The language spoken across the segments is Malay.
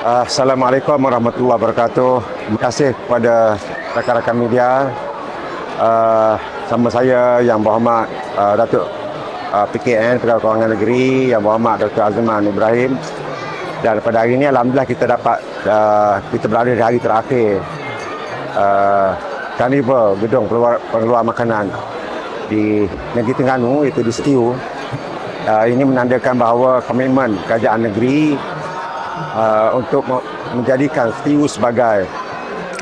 Assalamualaikum warahmatullahi wabarakatuh. Terima kasih kepada rakan-rakan media. Sama saya Yang Berhormat Datuk PKN Pegawai Kewangan Negeri, Yang Berhormat Dr. Azman Ibrahim. Dan pada hari ini alhamdulillah kita dapat kita berada di hari terakhir Karnival Gedung Pengeluar Makanan di Negeri Terengganu, iaitu di STIU. Ini menandakan bahawa komitmen kerajaan negeri untuk menjadikan STIU sebagai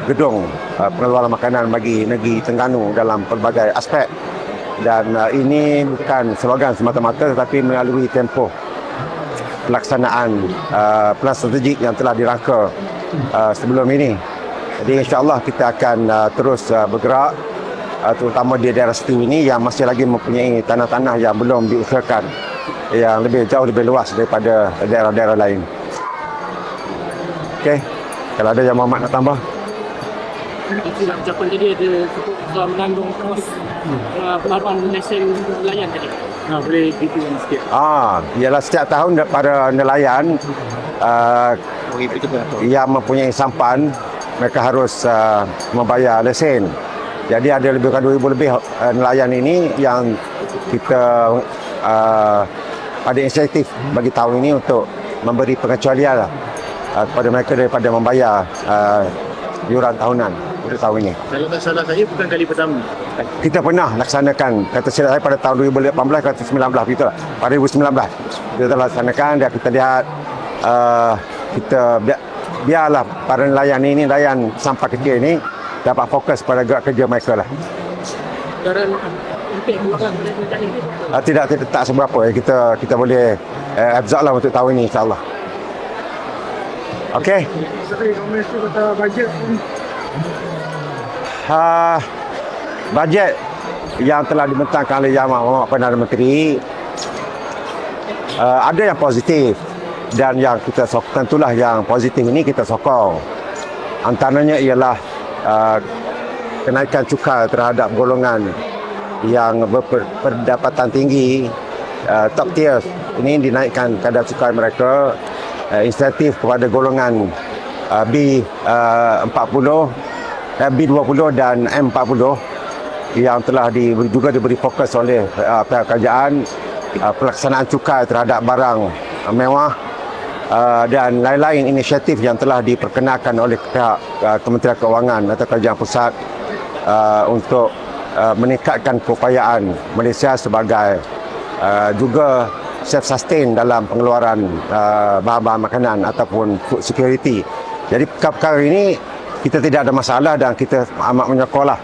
gedung pengeluaran makanan bagi negeri Terengganu dalam pelbagai aspek. Dan ini bukan slogan semata-mata, tetapi melalui tempoh pelaksanaan plan strategik yang telah dirangka sebelum ini. Jadi insya-Allah kita akan terus bergerak, terutama di daerah STIU ini yang masih lagi mempunyai tanah-tanah yang belum diusahakan, yang jauh lebih luas daripada daerah-daerah lain. Okey, kalau ada Yang Muhammad nak tambah. Ucapan tadi ada menanggung kos penerapan lesen nelayan tadi. Boleh detailkan sikit? Ialah setiap tahun para nelayan yang mempunyai sampan, mereka harus membayar lesen. Jadi ada lebih kurang 2,000 lebih nelayan ini yang kita ada inisiatif bagi tahun ini untuk memberi pengecualian kepada mereka daripada membayar yuran tahunan untuk tahun ini. Kalau tak salah saya bukan kali pertama. Kita pernah laksanakan, kata saya pada tahun 2018 atau 2019 gitu lah. Pada 2019 kita telah laksanakan dan kita lihat biarlah para nelayan ini, nelayan sampah kecil ini dapat fokus pada gerak kerja mereka lah. Tidak tak seberapa. Kita boleh absorb lah untuk tahun ini, insyaAllah. Okey. Bajet yang telah dibentangkan oleh Yang Berhormat Perdana Menteri ada yang positif dan yang kita tentulah yang positif ini kita sokong. Antaranya ialah kenaikan cukai terhadap golongan yang berpendapatan tinggi, top tier ini dinaikkan kadar cukai mereka. Insentif kepada golongan B40, B20 dan M40 yang telah juga diberi fokus oleh pihak kerajaan, pelaksanaan cukai terhadap barang mewah dan lain-lain inisiatif yang telah diperkenalkan oleh pihak Kementerian Keuangan atau Kerajaan Pusat untuk meningkatkan keupayaan Malaysia sebagai juga self-sustain dalam pengeluaran bahan-bahan makanan ataupun food security. Jadi perkara ini kita tidak ada masalah dan kita amat menyokonlah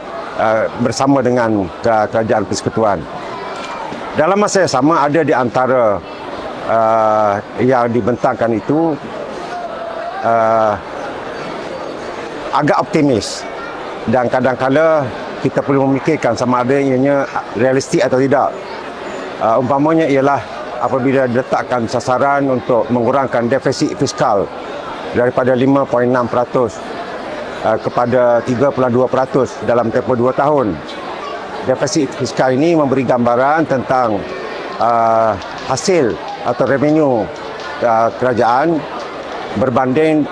bersama dengan Kerajaan Persekutuan. Dalam masa yang sama ada di antara yang dibentangkan itu agak optimis dan kadang-kala kita perlu memikirkan sama ada ianya realistik atau tidak. Umpamanya ialah apabila diletakkan sasaran untuk mengurangkan defisit fiskal daripada 5.6% kepada 3.2% dalam tempoh 2 tahun. Defisit fiskal ini memberi gambaran tentang hasil atau revenue kerajaan berbanding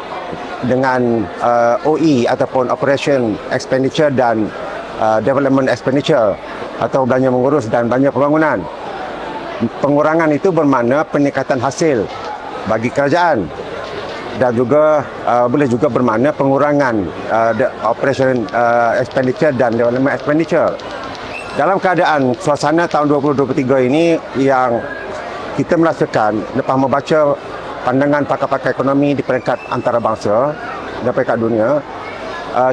dengan OE ataupun Operation Expenditure dan Development Expenditure atau belanja mengurus dan belanja pembangunan. Pengurangan itu bermakna peningkatan hasil bagi kerajaan dan juga boleh juga bermakna pengurangan operation expenditure dan development expenditure. Dalam keadaan suasana tahun 2023 ini yang kita merasakan lepas membaca pandangan pakar-pakar ekonomi di peringkat antarabangsa dan peringkat dunia,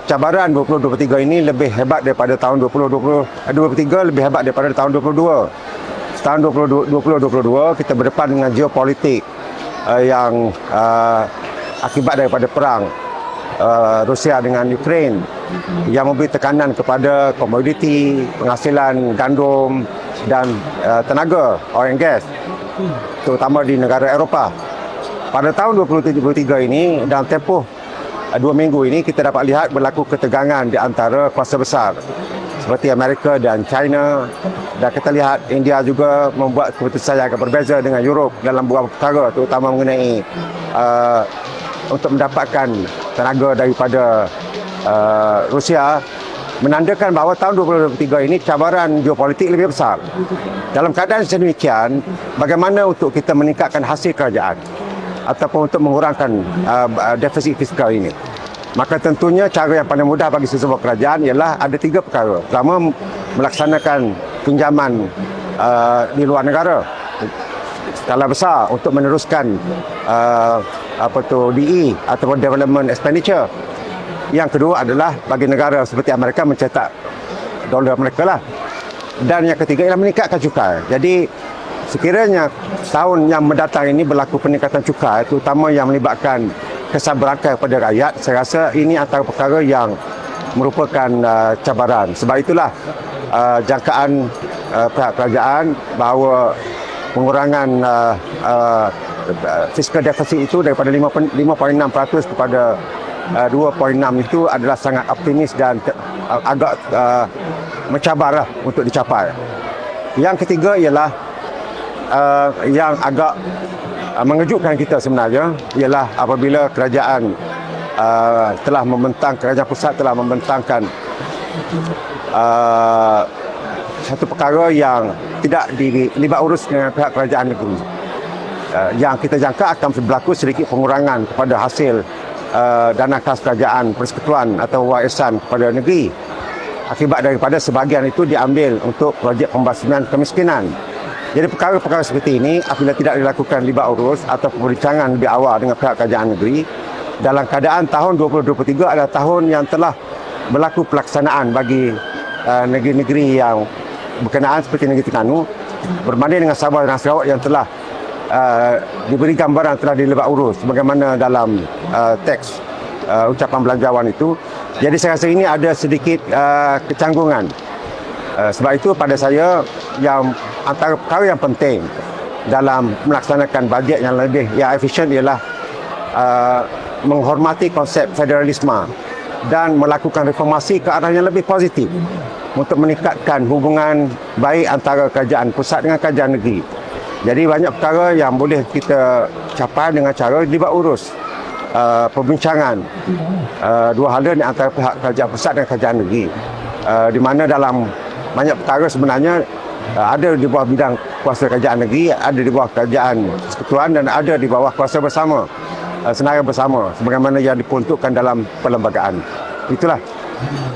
cabaran 2023 ini lebih hebat daripada tahun 2023 lebih hebat daripada tahun 2022. Tahun 2022 kita berdepan dengan geopolitik yang akibat daripada perang Rusia dengan Ukraine yang memberi tekanan kepada komoditi, penghasilan gandum dan tenaga oil and gas, terutama di negara Eropah. Pada tahun 2023 ini dalam tempoh 2 minggu ini kita dapat lihat berlaku ketegangan di antara kuasa besar seperti Amerika dan China, dan kita lihat India juga membuat keputusan yang agak berbeza dengan Europe dalam beberapa perkara, terutama mengenai untuk mendapatkan tenaga daripada Rusia menandakan bahawa tahun 2023 ini cabaran geopolitik lebih besar. Dalam keadaan sedemikian, bagaimana untuk kita meningkatkan hasil kerajaan ataupun untuk mengurangkan defisit fiskal ini? Maka tentunya cara yang paling mudah bagi sesebuah kerajaan ialah ada 3 perkara. Pertama, melaksanakan pinjaman di luar negara skala besar untuk meneruskan DE ataupun Development Expenditure. Yang kedua adalah bagi negara seperti Amerika mencetak dolar mereka lah. Dan yang ketiga ialah meningkatkan cukai. Jadi sekiranya tahun yang mendatang ini berlaku peningkatan cukai, terutama yang melibatkan kesan berangkai kepada rakyat, saya rasa ini antara perkara yang merupakan cabaran. Sebab itulah jangkaan pihak kerajaan bahawa pengurangan fiskal defisit itu daripada 5.6% kepada 2.6 itu adalah sangat optimis dan agak mencabarlah untuk dicapai. Yang ketiga ialah yang agak mengejutkan kita sebenarnya ialah apabila kerajaan kerajaan pusat telah membentangkan satu perkara yang tidak dilibat urus dengan pihak kerajaan negeri. Yang kita jangka akan berlaku sedikit pengurangan kepada hasil dana khas kerajaan persekutuan atau warisan kepada negeri. Akibat daripada sebahagian itu diambil untuk projek pembasmian kemiskinan. Jadi perkara-perkara seperti ini apabila tidak dilakukan libat urus atau perbincangan lebih awal dengan pihak kerajaan negeri, dalam keadaan tahun 2023 adalah tahun yang telah berlaku pelaksanaan bagi negeri-negeri yang berkenaan seperti negeri Terengganu berbanding dengan Sabah dan Sarawak yang telah diberi gambaran telah dilibat urus bagaimana dalam teks ucapan belanjawan itu. Jadi saya rasa ini ada sedikit kecanggungan. Sebab itu pada saya yang antara perkara yang penting dalam melaksanakan bajet yang lebih efisien ialah menghormati konsep federalisme dan melakukan reformasi ke arah yang lebih positif untuk meningkatkan hubungan baik antara kerajaan pusat dengan kerajaan negeri. Jadi banyak perkara yang boleh kita capai dengan cara libat urus perbincangan dua hala di antara pihak kerajaan pusat dan kerajaan negeri, di mana dalam banyak perkara sebenarnya ada di bawah bidang kuasa kerajaan negeri, ada di bawah kerajaan persekutuan dan ada di bawah kuasa bersama, senarai bersama sebagaimana yang diperuntukkan dalam perlembagaan. Itulah.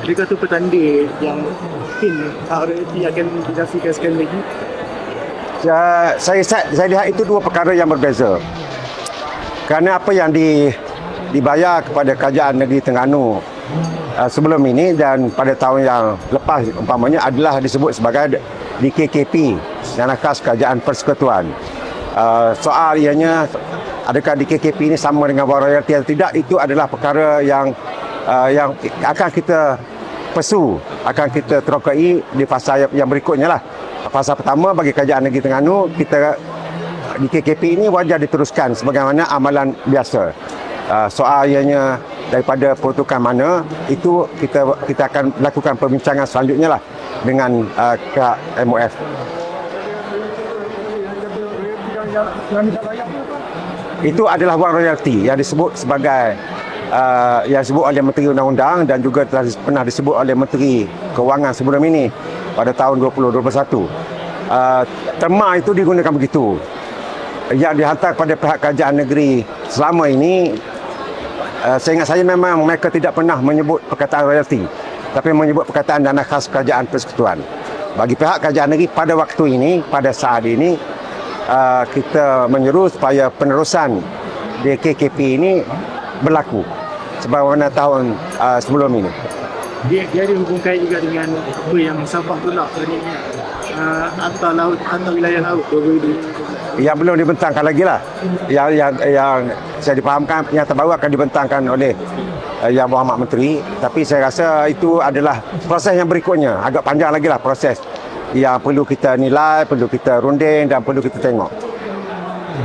Adakah itu petanda yang mungkin RRT akan dinasikan sekali lagi? Saya lihat itu dua perkara yang berbeza. Kerana apa yang dibayar kepada kerajaan negeri Terengganu sebelum ini dan pada tahun yang lepas umpamanya adalah disebut sebagai DKKP, Dana Khas Kerajaan Persekutuan. Soal ianya adakah DKKP ini sama dengan wang royalti atau tidak, itu adalah perkara yang akan kita persu, akan kita terokai di fasa yang berikutnya lah. Fasa pertama bagi kerajaan negeri Terengganu, kita di KKP ini wajar diteruskan sebagaimana amalan biasa. Soal ianya daripada peruntukan mana, itu kita akan lakukan perbincangan selanjutnya lah dengan pihak MOF. Itu adalah wang royalti yang disebut sebagai yang disebut oleh Menteri Undang-Undang dan juga telah pernah disebut oleh Menteri Kewangan sebelum ini pada tahun 2021. Terma itu digunakan begitu. Yang dihantar kepada pihak kerajaan negeri selama ini, seingat saya memang mereka tidak pernah menyebut perkataan royalti, tapi menyebut perkataan dana khas kerajaan persekutuan. Bagi pihak kerajaan negeri pada waktu ini, pada saat ini, kita menyeru supaya penerusan DKKP ini berlaku sebagaimana tahun sebelum ini. Dia dihubungkan juga dengan apa yang Sabah tolak ni, antar laut, antar wilayah laut. Yang belum dibentangkan lagi lah. Yang saya dipahamkan yang terbaru akan dibentangkan oleh Yang Berhormat Menteri. Tapi saya rasa itu adalah proses yang berikutnya. Agak panjang lagi lah proses yang perlu kita nilai, perlu kita runding dan perlu kita tengok.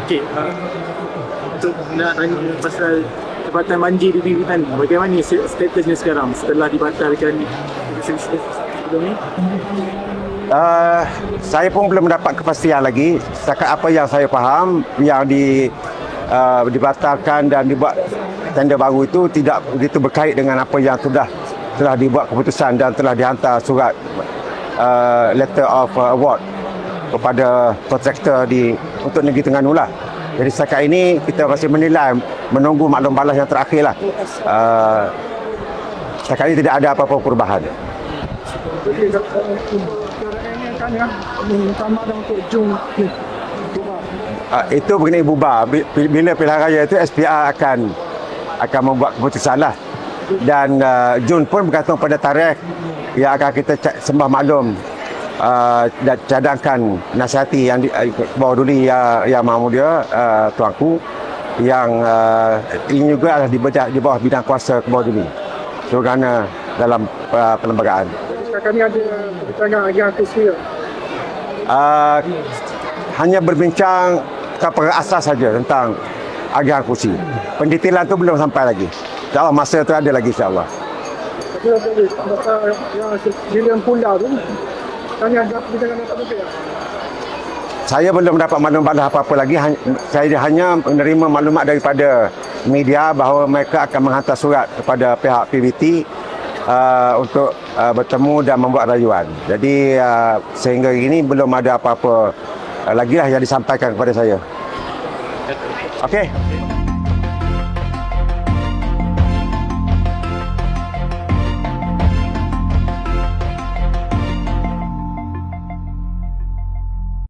Okey, untuk nak tanya pasal Jabatan Banjir di Bintan, bagaimana statusnya sekarang setelah dibatalkan sebelum ni? Saya pun belum mendapat kepastian lagi. Setakat apa yang saya faham, yang dibatalkan dan dibuat tender baru itu tidak begitu berkait dengan apa yang telah dibuat keputusan dan telah dihantar surat letter of award kepada kontraktor untuk Negeri Terengganu lah. Jadi setakat ini kita masih menilai, menunggu maklum balas yang terakhir lah. Setakat ini tidak ada apa-apa perubahan. Jadi sekarang ini kan ya utama dan untuk Jun ni. Itu mengenai bubar. Bila pilihan raya itu SPR akan membuat keputusan lah. Dan Jun pun bergantung pada tarikh yang akan kita sembah maklum dan cadangkan nasihati yang bawah duli yang Mahmudia tuanku yang ini juga adalah di bawah bidang kuasa ke bawah duli Surgana dalam perlembagaan. Kami ada pertanyaan yang khusus. Hanya berbincang kepada asas saja tentang agihan kursi. Pendetailan tu belum sampai lagi. InsyaAllah masa tu ada lagi insyaAllah. Yang pula tu tanya dengan apa tu ya? Saya belum dapat maklumat apa-apa lagi. Saya hanya menerima maklumat daripada media bahawa mereka akan menghantar surat kepada pihak PBT untuk bertemu dan membuat rayuan. Jadi sehingga ini belum ada apa-apa lagi lah yang disampaikan kepada saya. Okey.